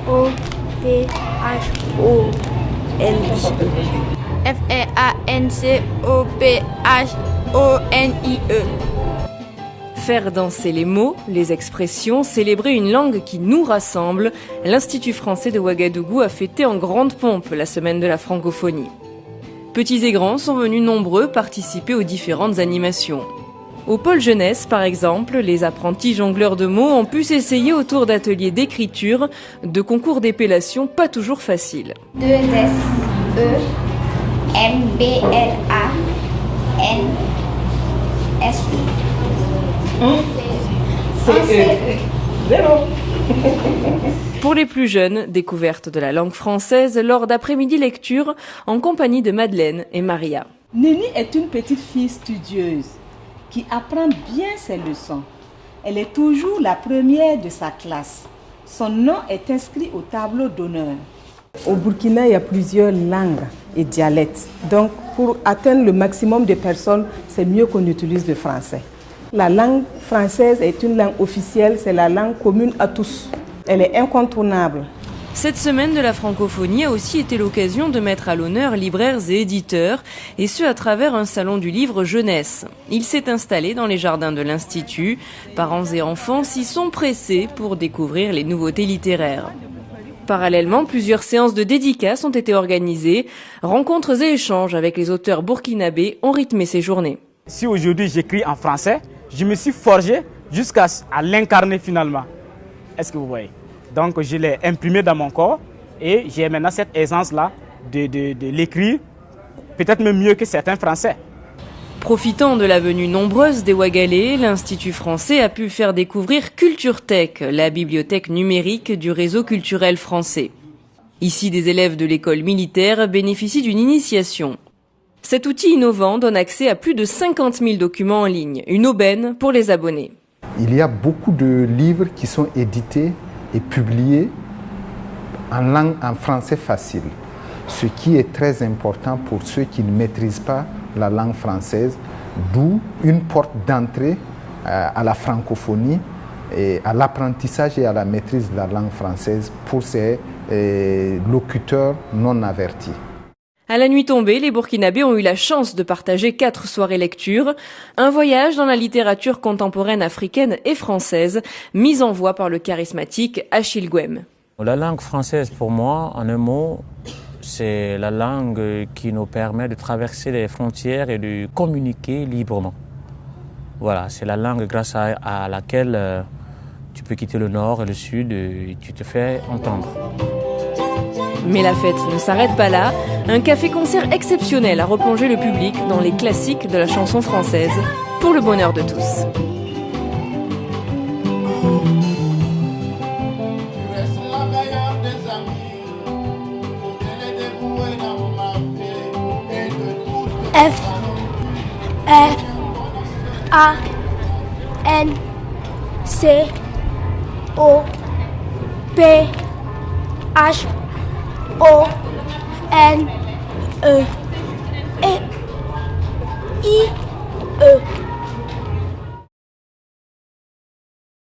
F-R-A-N-C-O-P-H-O-N-I-E. Faire danser les mots, les expressions, célébrer une langue qui nous rassemble, l'Institut français de Ouagadougou a fêté en grande pompe la semaine de la francophonie. Petits et grands sont venus nombreux participer aux différentes animations. Au pôle jeunesse, par exemple, les apprentis jongleurs de mots ont pu s'essayer autour d'ateliers d'écriture, de concours d'épellation pas toujours faciles. 2 S E M B L A N S I. Pour les plus jeunes, découverte de la langue française lors d'après-midi lecture en compagnie de Madeleine et Maria. Nini est une petite fille studieuse qui apprend bien ses leçons. Elle est toujours la première de sa classe. Son nom est inscrit au tableau d'honneur. Au Burkina, il y a plusieurs langues et dialectes. Donc, pour atteindre le maximum de personnes, c'est mieux qu'on utilise le français. La langue française est une langue officielle, c'est la langue commune à tous. Elle est incontournable. Cette semaine de la francophonie a aussi été l'occasion de mettre à l'honneur libraires et éditeurs, et ce à travers un salon du livre jeunesse. Il s'est installé dans les jardins de l'Institut. Parents et enfants s'y sont pressés pour découvrir les nouveautés littéraires. Parallèlement, plusieurs séances de dédicaces ont été organisées. Rencontres et échanges avec les auteurs burkinabés ont rythmé ces journées. Si aujourd'hui j'écris en français, je me suis forgé jusqu'à l'incarner finalement. Est-ce que vous voyez? Donc je l'ai imprimé dans mon corps et j'ai maintenant cette aisance-là de l'écrire, peut-être même mieux que certains Français. Profitant de la venue nombreuse des Ouagalais, l'Institut français a pu faire découvrir Culture Tech, la bibliothèque numérique du réseau culturel français. Ici, des élèves de l'école militaire bénéficient d'une initiation. Cet outil innovant donne accès à plus de 50 000 documents en ligne, une aubaine pour les abonnés. Il y a beaucoup de livres qui sont édités et publiés en français facile, ce qui est très important pour ceux qui ne maîtrisent pas la langue française, d'où une porte d'entrée à la francophonie, et à l'apprentissage et à la maîtrise de la langue française pour ces locuteurs non avertis. À la nuit tombée, les Burkinabés ont eu la chance de partager 4 soirées lecture, un voyage dans la littérature contemporaine africaine et française, mise en voie par le charismatique Achille Gouem. La langue française, pour moi, en un mot, c'est la langue qui nous permet de traverser les frontières et de communiquer librement. Voilà, c'est la langue grâce à laquelle tu peux quitter le nord et le sud et tu te fais entendre. Mais la fête ne s'arrête pas là. Un café-concert exceptionnel a replongé le public dans les classiques de la chanson française, pour le bonheur de tous. F R A N C O P H O N E I E